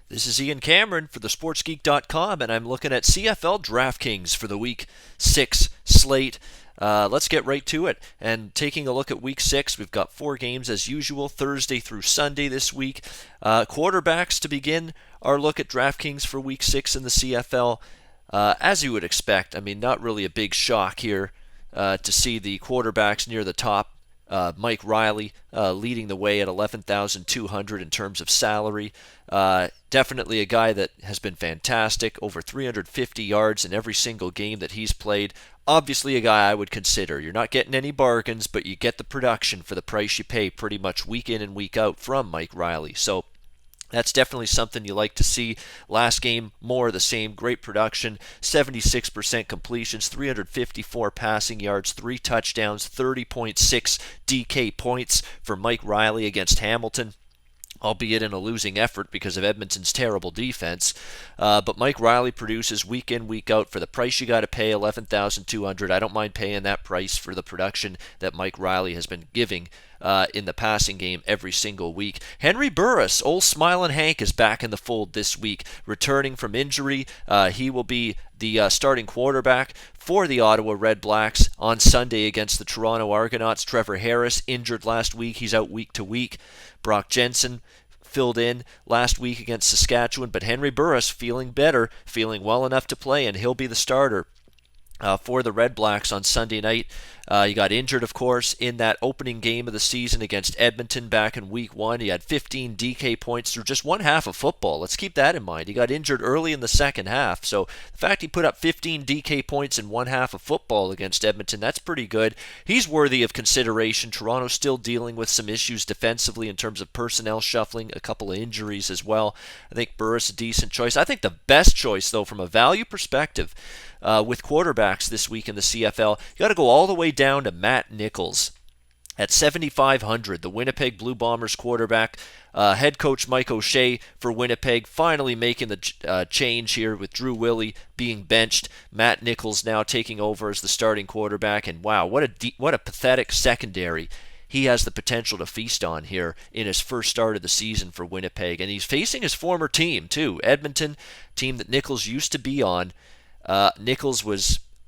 This is Ian Cameron for thesportsgeek.com, and I'm looking at CFL DraftKings for the Week 6 slate. Let's get right to it. And taking a look at Week 6, we've got 4 games as usual, Thursday through Sunday this week. Quarterbacks to begin our look at DraftKings for Week 6 in the CFL. As you would expect, I mean, not really a big shock here to see the quarterbacks near the top. Mike Riley leading the way at 11,200 in terms of salary. Definitely a guy that has been fantastic, over 350 yards in every single game that he's played. Obviously a guy I would consider. You're not getting any bargains, but you get the production for the price you pay pretty much week in and week out from Mike Riley. So that's definitely something you like to see. Last game, more of the same. Great production, 76% completions, 354 passing yards, 3 touchdowns, 30.6 DK points for Mike Riley against Hamilton, albeit in a losing effort because of Edmonton's terrible defense. But Mike Riley produces week in, week out for the price you got to pay, $11,200. I don't mind paying that price for the production that Mike Riley has been giving in the passing game every single week. Henry Burris, old Smiling Hank, is back in the fold this week, returning from injury. He will be the starting quarterback for the Ottawa Red Blacks on Sunday against the Toronto Argonauts. Trevor Harris, injured last week. He's out week to week. Brock Jensen filled in last week against Saskatchewan, but Henry Burris feeling better, feeling well enough to play, and he'll be the starter for the Red Blacks on Sunday night. He got injured, of course, in that opening game of the season against Edmonton back in Week 1. He had 15 DK points through just one half of football. Let's keep that in mind. He got injured early in the second half, so the fact he put up 15 DK points in one half of football against Edmonton, that's pretty good. He's worthy of consideration. Toronto's still dealing with some issues defensively in terms of personnel shuffling, a couple of injuries as well. I think Burris a decent choice. I think the best choice, though, from a value perspective, with quarterbacks this week in the CFL, you got to go all the way down to Matt Nichols at 7,500. The Winnipeg Blue Bombers quarterback, head coach Mike O'Shea for Winnipeg, finally making the change here with Drew Willie being benched. Matt Nichols now taking over as the starting quarterback, and wow, what a pathetic secondary he has the potential to feast on here in his first start of the season for Winnipeg. And he's facing his former team too, Edmonton, team that Nichols used to be on. Nichols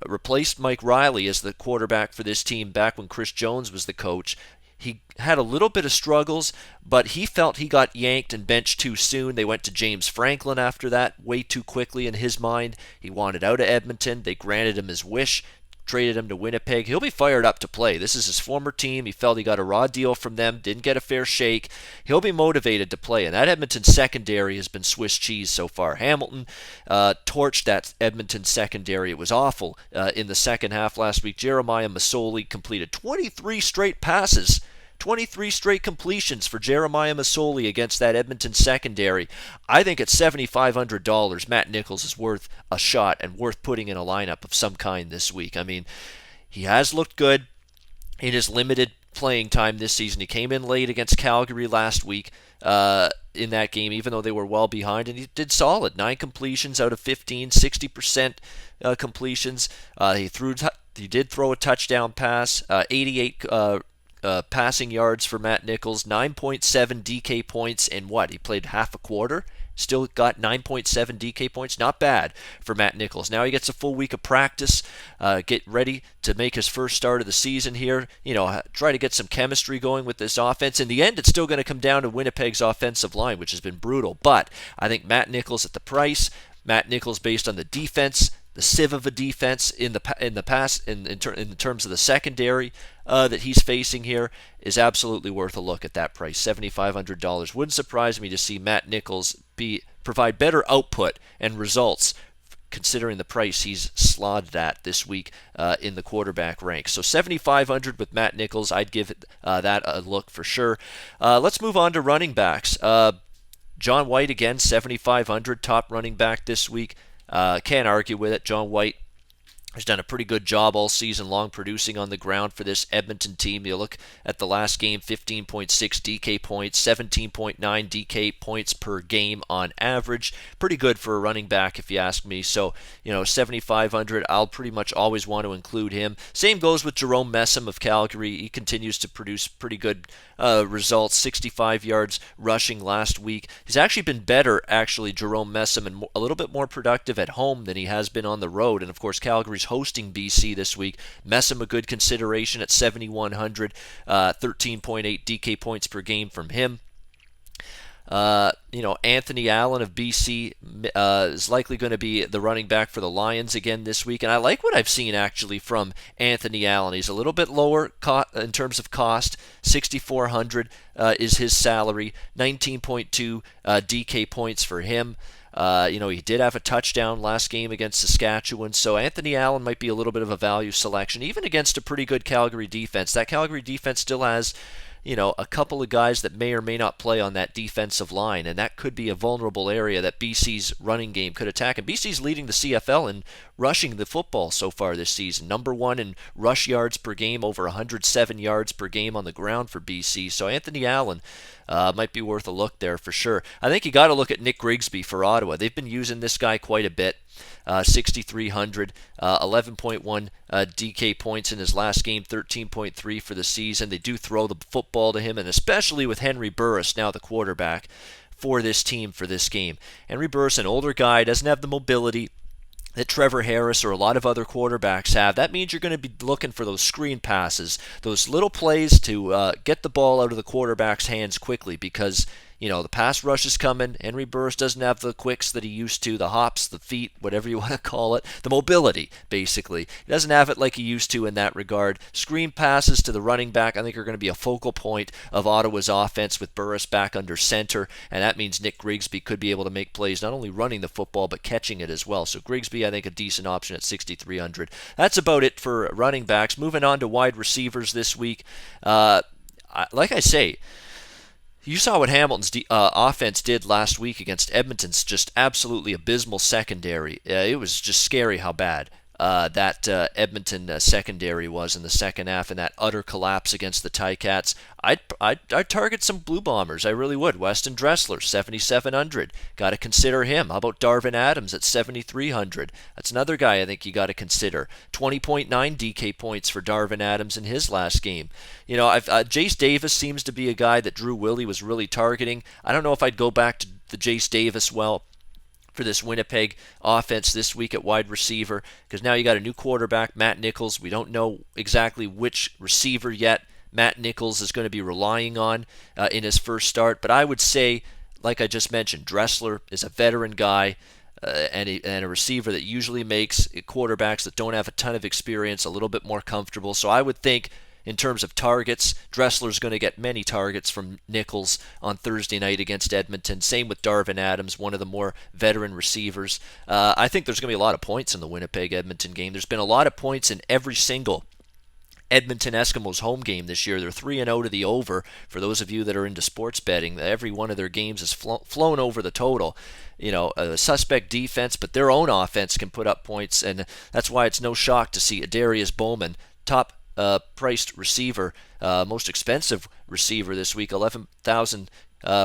replaced Mike Riley as the quarterback for this team back when Chris Jones was the coach. He had a little bit of struggles, but he felt he got yanked and benched too soon. They went to James Franklin after that, way too quickly in his mind. He wanted out of Edmonton. They granted him his wish, traded him to Winnipeg. He'll be fired up to play. This is his former team. He felt he got a raw deal from them, didn't get a fair shake. He'll be motivated to play, and that Edmonton secondary has been Swiss cheese so far. Hamilton torched that Edmonton secondary. It was awful in the second half last week. Jeremiah Masoli completed 23 straight passes. 23 straight completions for Jeremiah Masoli against that Edmonton secondary. I think at $7,500, Matt Nichols is worth a shot and worth putting in a lineup of some kind this week. I mean, he has looked good in his limited playing time this season. He came in late against Calgary last week in that game, even though they were well behind, and he did solid. 9 completions out of 15, 60% completions. He did throw a touchdown pass, 88 passing yards for Matt Nichols, 9.7 DK points in what? He played half a quarter, still got 9.7 DK points. Not bad for Matt Nichols. Now he gets a full week of practice, get ready to make his first start of the season here. Try to get some chemistry going with this offense. In the end, it's still going to come down to Winnipeg's offensive line, which has been brutal. But I think Matt Nichols at the price, Matt Nichols based on the defense, the sieve of a defense in terms of the secondary that he's facing here, is absolutely worth a look at that price, $7,500. Wouldn't surprise me to see Matt Nichols provide better output and results considering the price he's slotted at this week in the quarterback ranks. So $7,500 with Matt Nichols, I'd give that a look for sure. Let's move on to running backs. John White again, $7,500, top running back this week. Can't argue with it. John White He's done a pretty good job all season long producing on the ground for this Edmonton team. You look at the last game, 15.6 DK points, 17.9 DK points per game on average. Pretty good for a running back, if you ask me. So, 7,500, I'll pretty much always want to include him. Same goes with Jerome Messam of Calgary. He continues to produce pretty good results, 65 yards rushing last week. He's actually been better, Jerome Messam, and a little bit more productive at home than he has been on the road. And, of course, Calgary's hosting BC this week. Messam a good consideration at 7,100, 13.8 DK points per game from him. Anthony Allen of BC is likely going to be the running back for the Lions again this week. And I like what I've seen actually from Anthony Allen. He's a little bit lower in terms of cost. 6,400 is his salary. 19.2 DK points for him. He did have a touchdown last game against Saskatchewan, so Anthony Allen might be a little bit of a value selection, even against a pretty good Calgary defense. That Calgary defense still has a couple of guys that may or may not play on that defensive line, and that could be a vulnerable area that BC's running game could attack. And BC's leading the CFL in rushing the football so far this season. Number one in rush yards per game, over 107 yards per game on the ground for BC. So Anthony Allen might be worth a look there for sure. I think you got to look at Nick Grigsby for Ottawa. They've been using this guy quite a bit. 6,300, 11.1 DK points in his last game, 13.3 for the season. They do throw the football to him, and especially with Henry Burris, now the quarterback for this team for this game. Henry Burris, an older guy, doesn't have the mobility that Trevor Harris or a lot of other quarterbacks have. That means you're going to be looking for those screen passes, those little plays to get the ball out of the quarterback's hands quickly, because the pass rush is coming. Henry Burris doesn't have the quicks that he used to, the hops, the feet, whatever you want to call it, the mobility, basically. He doesn't have it like he used to in that regard. Screen passes to the running back, I think, are going to be a focal point of Ottawa's offense with Burris back under center, and that means Nick Grigsby could be able to make plays, not only running the football, but catching it as well. So Grigsby, I think, a decent option at 6,300. That's about it for running backs. Moving on to wide receivers this week. Like I say, you saw what Hamilton's offense did last week against Edmonton's just absolutely abysmal secondary. It was just scary how bad that Edmonton secondary was in the second half, and that utter collapse against the Ticats. I'd target some Blue Bombers. I really would. Weston Dressler, 7,700. Got to consider him. How about Darvin Adams at 7,300? That's another guy I think you got to consider. 20.9 DK points for Darvin Adams in his last game. Jace Davis seems to be a guy that Drew Willie was really targeting. I don't know if I'd go back to the Jace Davis for this Winnipeg offense this week at wide receiver, because now you got a new quarterback, Matt Nichols. We don't know exactly which receiver yet Matt Nichols is going to be relying on in his first start, but I would say, like I just mentioned, Dressler is a veteran guy and a receiver that usually makes quarterbacks that don't have a ton of experience a little bit more comfortable. So I would think, in terms of targets, Dressler's going to get many targets from Nichols on Thursday night against Edmonton. Same with Darvin Adams, one of the more veteran receivers. I think there's going to be a lot of points in the Winnipeg-Edmonton game. There's been a lot of points in every single Edmonton Eskimos home game this year. They're 3-0 to the over. For those of you that are into sports betting, every one of their games has flown over the total. A suspect defense, but their own offense can put up points, and that's why it's no shock to see Adarius Bowman, top priced receiver, most expensive receiver this week, 11,000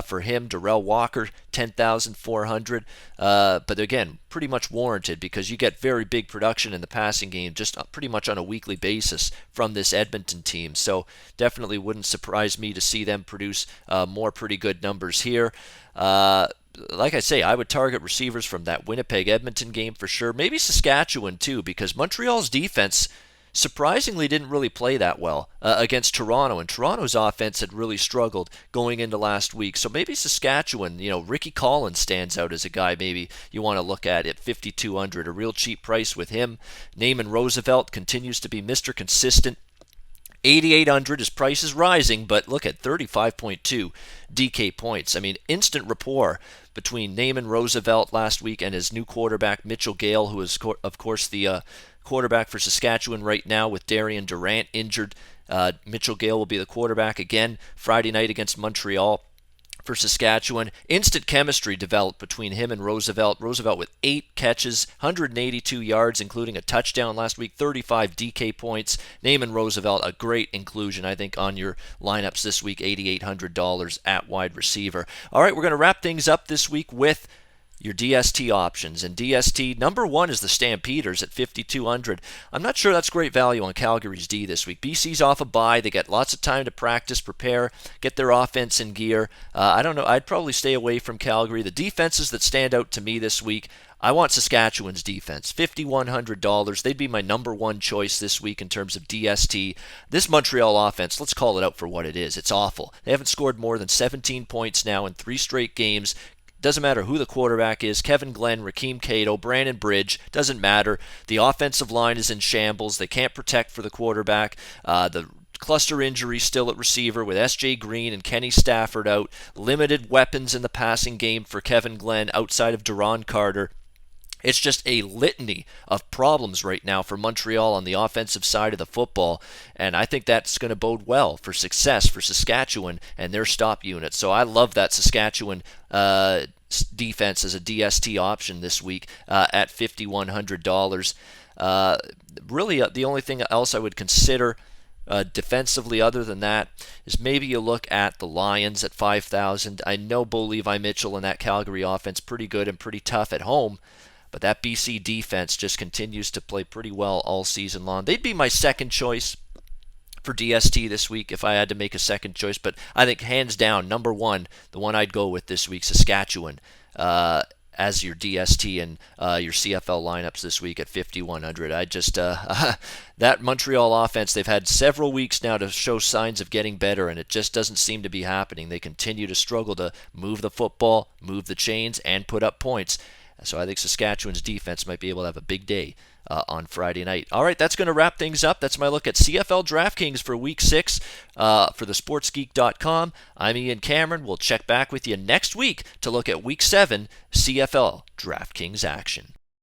for him. Darrell Walker, 10,400. But again, pretty much warranted, because you get very big production in the passing game just pretty much on a weekly basis from this Edmonton team. So definitely wouldn't surprise me to see them produce more pretty good numbers here. Like I say, I would target receivers from that Winnipeg-Edmonton game for sure. Maybe Saskatchewan too, because Montreal's defense surprisingly didn't really play that well against Toronto, and Toronto's offense had really struggled going into last week. So maybe Saskatchewan, Ricky Collins stands out as a guy maybe you want to look at 5,200, a real cheap price with him. Naaman Roosevelt continues to be Mr. Consistent. 8,800, his price is rising, but look at 35.2 DK points. I mean, instant rapport between Naaman Roosevelt last week and his new quarterback, Mitchell Gale, who is, of course, the quarterback for Saskatchewan right now with Darian Durant injured. Mitchell Gale will be the quarterback again Friday night against Montreal for Saskatchewan. Instant chemistry developed between him and Roosevelt. Roosevelt with 8 catches, 182 yards, including a touchdown last week, 35 DK points. Naaman Roosevelt, a great inclusion, I think, on your lineups this week, $8,800 at wide receiver. All right, we're going to wrap things up this week with your DST options. And DST, number one is the Stampeders at 5,200. I'm not sure that's great value on Calgary's D this week. BC's off a bye. They get lots of time to practice, prepare, get their offense in gear. I don't know. I'd probably stay away from Calgary. The defenses that stand out to me this week, I want Saskatchewan's defense, $5,100. They'd be my number one choice this week in terms of DST. This Montreal offense, let's call it out for what it is. It's awful. They haven't scored more than 17 points now in 3 straight games. Doesn't matter who the quarterback is, Kevin Glenn, Rakeem Cato, Brandon Bridge, doesn't matter. The offensive line is in shambles. They can't protect for the quarterback. The cluster injury still at receiver with S.J. Green and Kenny Stafford out. Limited weapons in the passing game for Kevin Glenn outside of Duron Carter. It's just a litany of problems right now for Montreal on the offensive side of the football, and I think that's going to bode well for success for Saskatchewan and their stop unit. So I love that Saskatchewan defense as a DST option this week at $5,100. Really, the only thing else I would consider defensively other than that is maybe you look at the Lions at 5,000. I know Bo Levi Mitchell and that Calgary offense pretty good and pretty tough at home, but that BC defense just continues to play pretty well all season long. They'd be my second choice for DST this week if I had to make a second choice, but I think hands down, number one, the one I'd go with this week, Saskatchewan, as your DST and your CFL lineups this week at 5,100. I just that Montreal offense, they've had several weeks now to show signs of getting better, and it just doesn't seem to be happening. They continue to struggle to move the football, move the chains, and put up points. So I think Saskatchewan's defense might be able to have a big day on Friday night. All right, that's going to wrap things up. That's my look at CFL DraftKings for Week 6 for the sportsgeek.com. I'm Ian Cameron. We'll check back with you next week to look at Week 7 CFL DraftKings action.